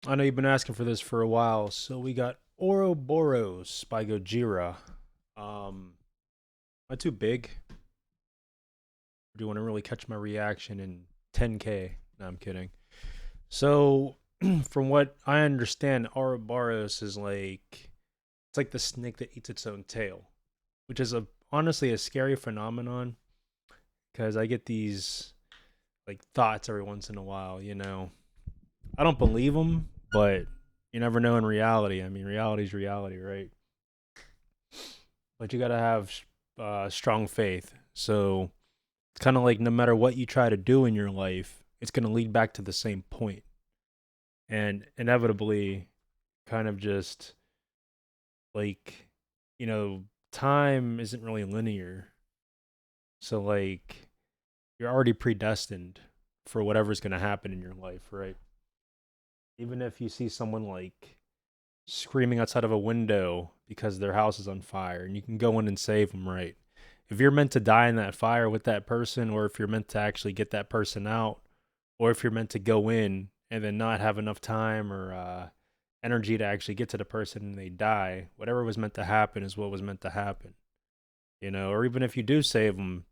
I know you've been asking for this for a while, so we got Oroborus by Gojira. Not too big. Do you want to really catch my reaction in 10K? No, I'm kidding. So, from what I understand, Oroborus is like it's like the snake that eats its own tail, which is a honestly a scary phenomenon because I get these like thoughts every once in a while. I don't believe them, but you never know in reality. I mean, reality's reality, right? But you gotta have strong faith. So it's kind of like no matter what you try to do in your life, it's gonna lead back to the same point, and inevitably, kind of just like you know, time isn't really linear. So like you're already predestined for whatever's gonna happen in your life, right? Even if you see someone like screaming outside of a window because their house is on fire and you can go in and save them, right? If you're meant to die in that fire with that person, or if you're meant to actually get that person out, or if you're meant to go in and then not have enough time or energy to actually get to the person and they die, whatever was meant to happen is what was meant to happen, or even if you do save them,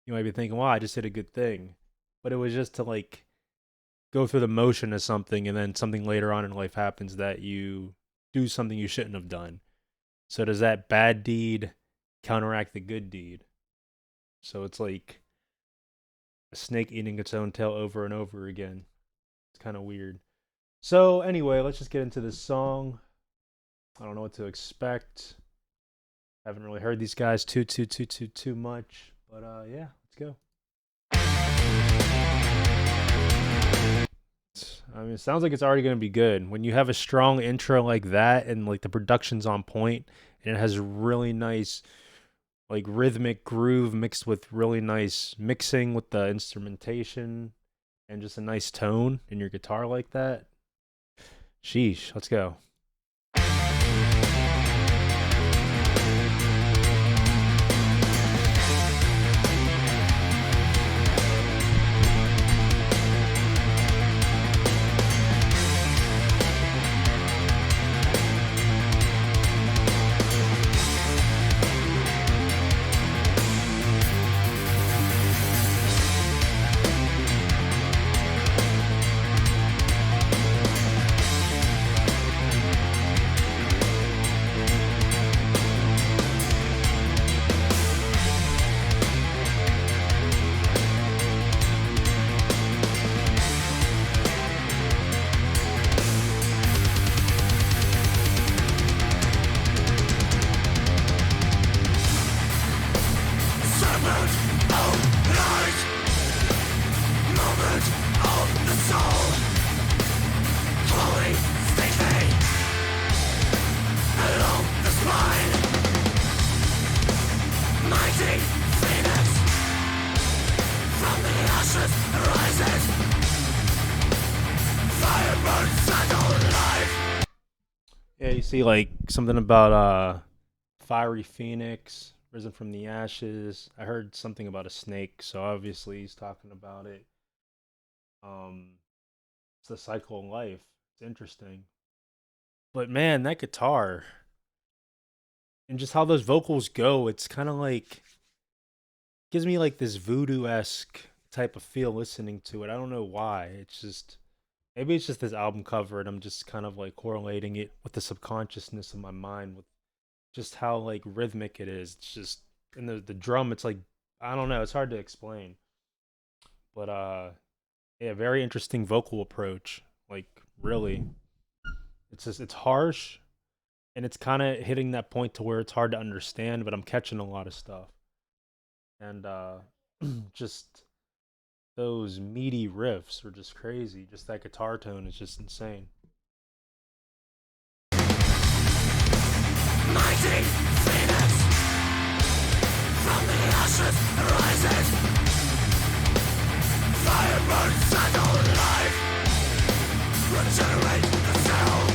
you might be thinking, well, I just did a good thing. But it was just to like go through the motion of something, and then something later on in life happens that you do something you shouldn't have done. So does that bad deed counteract the good deed? So it's like a snake eating its own tail over and over again. It's kind of weird. So anyway, let's just get into this song. I don't know what to expect. Haven't really heard these guys too much, but yeah, let's go. I mean, it sounds like it's already going to be good. When you have a strong intro like that and like the production's on point and it has really nice like rhythmic groove mixed with really nice mixing with the instrumentation and just a nice tone in your guitar like that. Sheesh, let's go. Yeah, you see like something about fiery phoenix risen from the ashes. I heard something about a snake, so obviously he's talking about it. Um it's the cycle of life. It's interesting. But man, that guitar and just how those vocals go, it's kind of like gives me like this voodoo-esque type of feel listening to it. I don't know why. It's just maybe it's just this album cover and I'm just kind of like correlating it with the subconsciousness of my mind with just how like rhythmic it is. It's just and the drum it's like I don't know, it's hard to explain. But yeah, very interesting vocal approach. Like really. It's just it's harsh and it's kind of hitting that point to where it's hard to understand, but I'm catching a lot of stuff. And just those meaty riffs are just crazy. Just that guitar tone is just insane. Mighty phoenix from the ashes rises. Fire burns and all life regenerate the cell.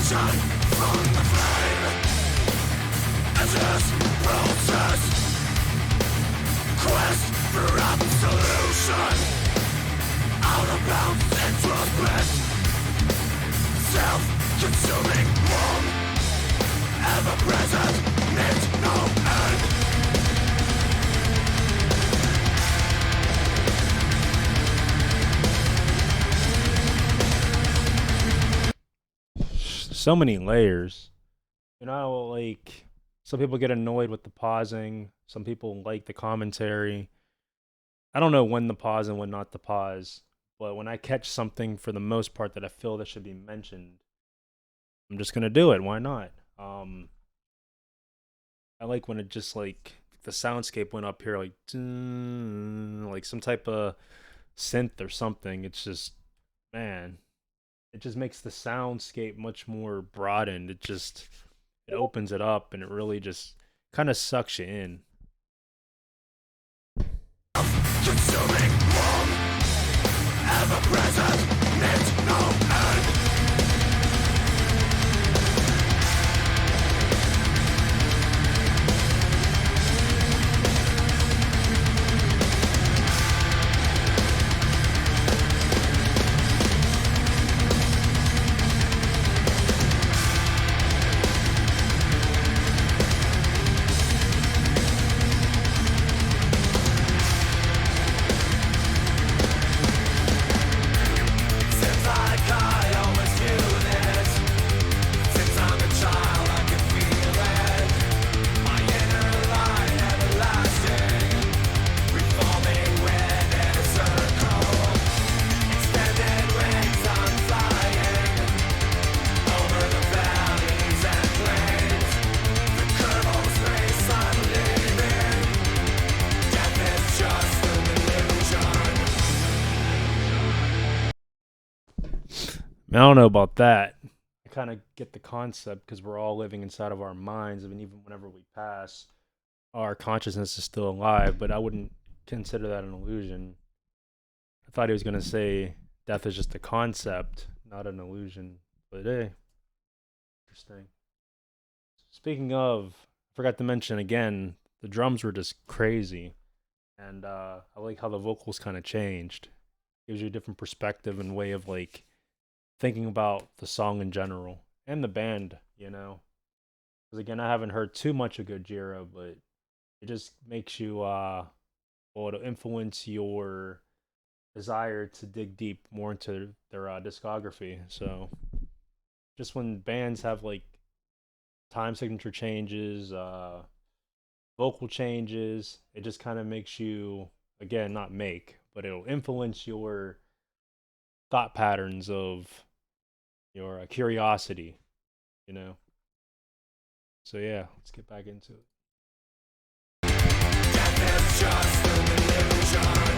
Separation from the flame. Endless process. Quest for absolution. Out of bounds introspect. Self-consuming warm. Ever present, needs no end. So many layers. You know, like some people get annoyed with the pausing. Some people like the commentary. I don't know when to pause and when not to pause. But when I catch something for the most part that I feel that should be mentioned, I'm just gonna do it. Why not? I like when it just like the soundscape went up here like some type of synth or something. It's just, man, it just makes the soundscape much more broadened. It opens it up and it really just kind of sucks you in. Consuming warm. Ever present, needs no end. I don't know about that. I kind of get the concept because we're all living inside of our minds. I mean, even whenever we pass, our consciousness is still alive, but I wouldn't consider that an illusion. I thought he was going to say death is just a concept, not an illusion. But hey, interesting. Speaking of, I forgot to mention again, the drums were just crazy. And I like how the vocals kind of changed. Gives you a different perspective and way of like thinking about the song in general and the band, you know. Because again, I haven't heard too much of Gojira, but it just makes you, well, it'll influence your desire to dig deep more into their discography. So just when bands have like time signature changes, vocal changes, it just kind of makes you, again, not make, but it'll influence your thought patterns of your curiosity, you know. So yeah, let's get back into it. Death is just an illusion.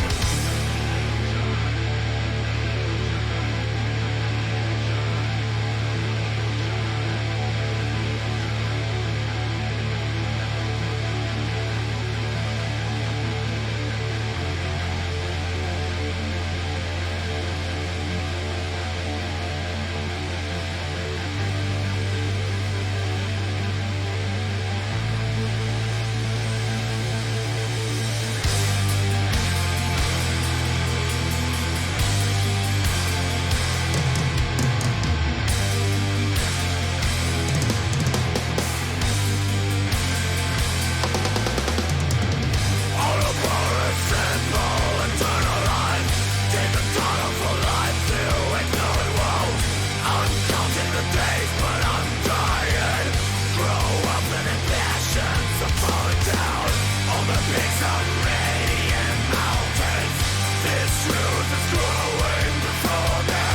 Oroborus symbol, eternal life. Take the tunnel for life through ignored walls. I'm counting the days, but I'm dying. Grow up living passions of falling down on the peaks of radiant mountains. This truth is growing before me.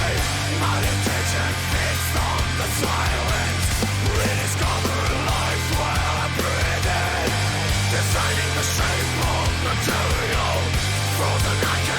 My intention fixed on the silence. Rediscover life while I breathe in. Designing the shape of material. Frozen icon.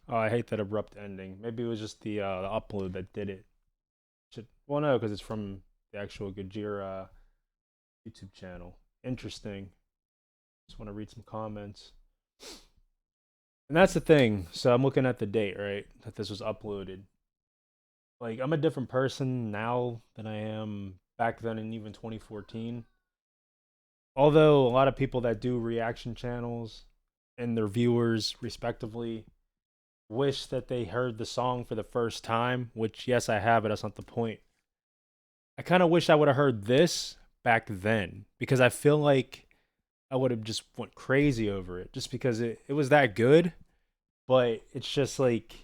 Oh, I hate that abrupt ending. Maybe it was just the upload that did it. Well, no, because it's from the actual Gojira YouTube channel. Interesting. Just want to read some comments. And that's the thing. So I'm looking at the date, right? That this was uploaded. Like, I'm a different person now than I am back then in even 2014. Although a lot of people that do reaction channels and their viewers, respectively, wish that they heard the song for the first time, which, yes, I have, but that's not the point. I kind of wish I would have heard this back then because I feel like I would have just went crazy over it just because it was that good. But it's just like,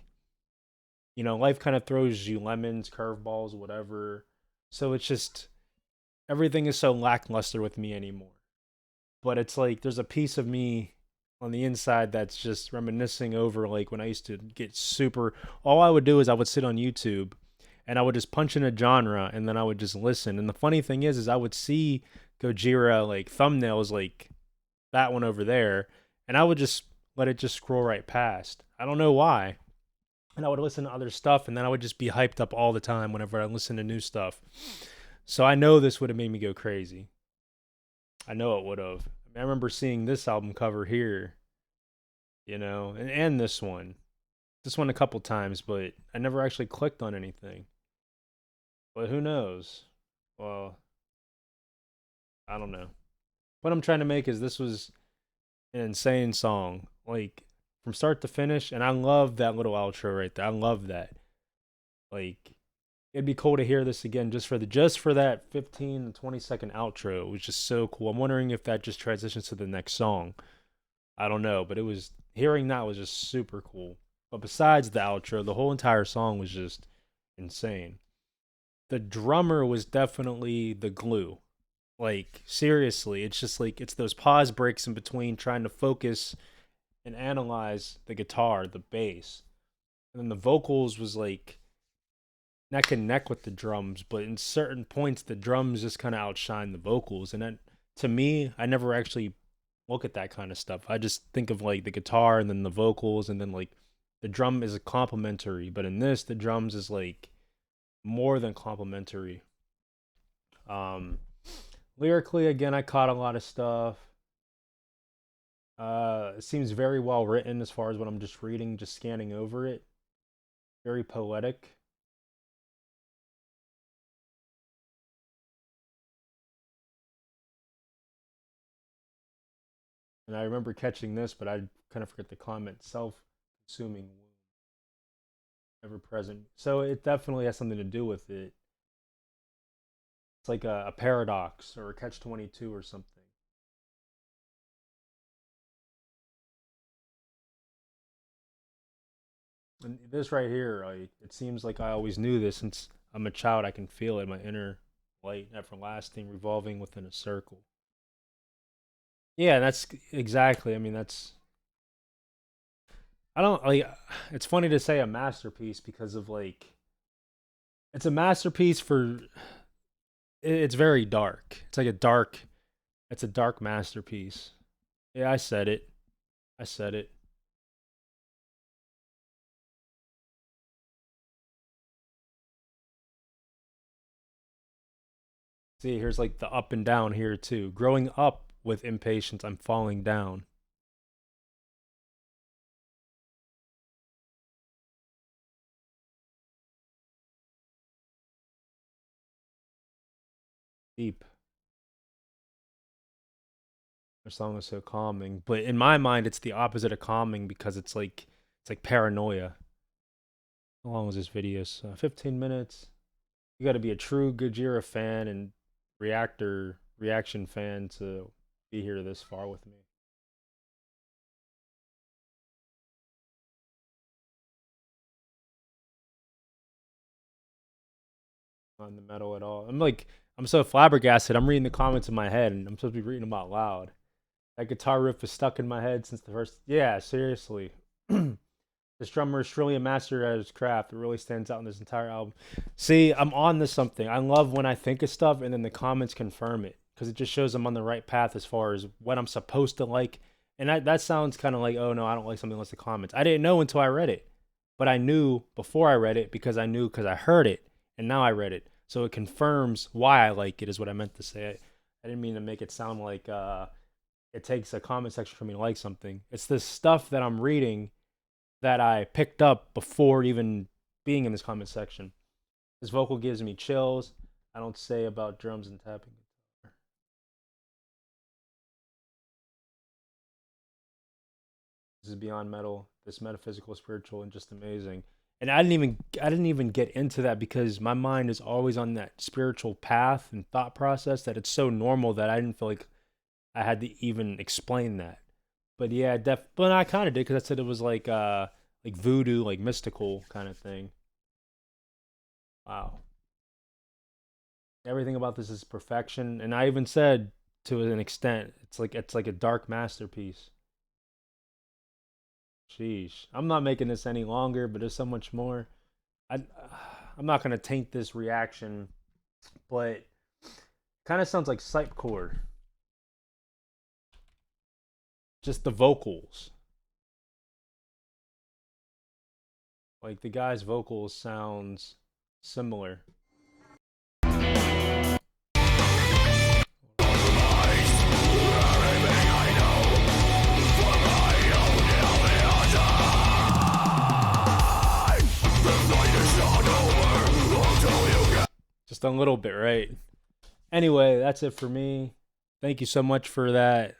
life kind of throws you lemons, curveballs, whatever. So it's just everything is so lackluster with me anymore. But it's like there's a piece of me on the inside that's just reminiscing over like when I used to get super. All I would do is I would sit on YouTube and I would just punch in a genre and then I would just listen. And the funny thing is I would see Gojira like thumbnails like that one over there, and I would just let it just scroll right past. I don't know why. And I would listen to other stuff, and then I would just be hyped up all the time whenever I listen to new stuff. So I know this would have made me go crazy. I know it would have. I remember seeing this album cover here, and this one. This one a couple times, but I never actually clicked on anything. But who knows? Well, I don't know. What I'm trying to make is this was an insane song, like from start to finish, and I love that little outro right there. I love that. Like, it'd be cool to hear this again just for that 15 to 20-second outro. It was just so cool. I'm wondering if that just transitions to the next song. I don't know, but hearing that was just super cool. But besides the outro, the whole entire song was just insane. The drummer was definitely the glue. Like, seriously, it's just like it's those pause breaks in between trying to focus and analyze the guitar, the bass. And then the vocals was like neck and neck with the drums, but in certain points the drums just kind of outshine the vocals. And then to me, I never actually look at that kind of stuff. I just think of like the guitar and then the vocals and then like the drum is a complementary, but in this the drums is like more than complementary. Lyrically, again, I caught a lot of stuff. It seems very well written as far as what I'm just reading, just scanning over it. Very poetic. And I remember catching this, but I kind of forget the comment. Self-consuming wound, ever present. So it definitely has something to do with it. It's like a paradox or a catch-22 or something. And this right here, it seems like I always knew this since I'm a child. I can feel it, my inner light, everlasting, revolving within a circle. Yeah, that's exactly. I mean, I don't like. It's funny to say a masterpiece because of like, it's a masterpiece for. It's very dark. It's like a dark. It's a dark masterpiece. Yeah, I said it. I said it. See, here's like the up and down here too. Growing up with impatience, I'm falling down. Deep. The song is so calming, but in my mind, it's the opposite of calming because it's like paranoia. How long was this video? So 15 minutes. You got to be a true Gojira fan and reaction fan to be here this far with me. On the metal at all. I'm so flabbergasted. I'm reading the comments in my head and I'm supposed to be reading them out loud. That guitar riff is stuck in my head since the first. Yeah, seriously. This drummer is truly a master at his craft. It really stands out in this entire album. See, I'm on to something. I love when I think of stuff and then the comments confirm it because it just shows I'm on the right path as far as what I'm supposed to like. And that sounds kind of like, oh no, I don't like something unless the comments. I didn't know until I read it. but I knew before I read it because I heard it, and now I read it, so it confirms why I like it. Is what I meant to say. I didn't mean to make it sound like it takes a comment section for me to like something. It's this stuff that I'm reading that I picked up before even being in this comment section. This vocal gives me chills. I don't say about drums and tapping. This is beyond metal. This metaphysical, spiritual, and just amazing. And I didn't even get into that because my mind is always on that spiritual path and thought process that it's so normal that I didn't feel like I had to even explain that. But yeah, but I kind of did because I said it was like voodoo, like mystical kind of thing. Wow, everything about this is perfection, and I even said to an extent, it's like a dark masterpiece. Sheesh, I'm not making this any longer, but there's so much more. I I'm not gonna taint this reaction, but kind of sounds like Psypcore. Just the vocals, like the guy's vocals sounds similar. Just a little bit, right? Anyway, that's it for me. Thank you so much for that.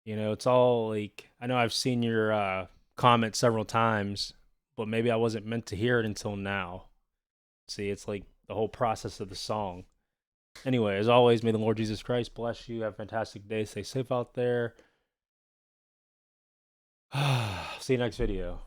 It's all like I know I've seen your comment several times, but maybe I wasn't meant to hear it until now. See, it's like the whole process of the song. Anyway, as always, may the Lord Jesus Christ bless you. Have a fantastic day. Stay safe out there. See you next video.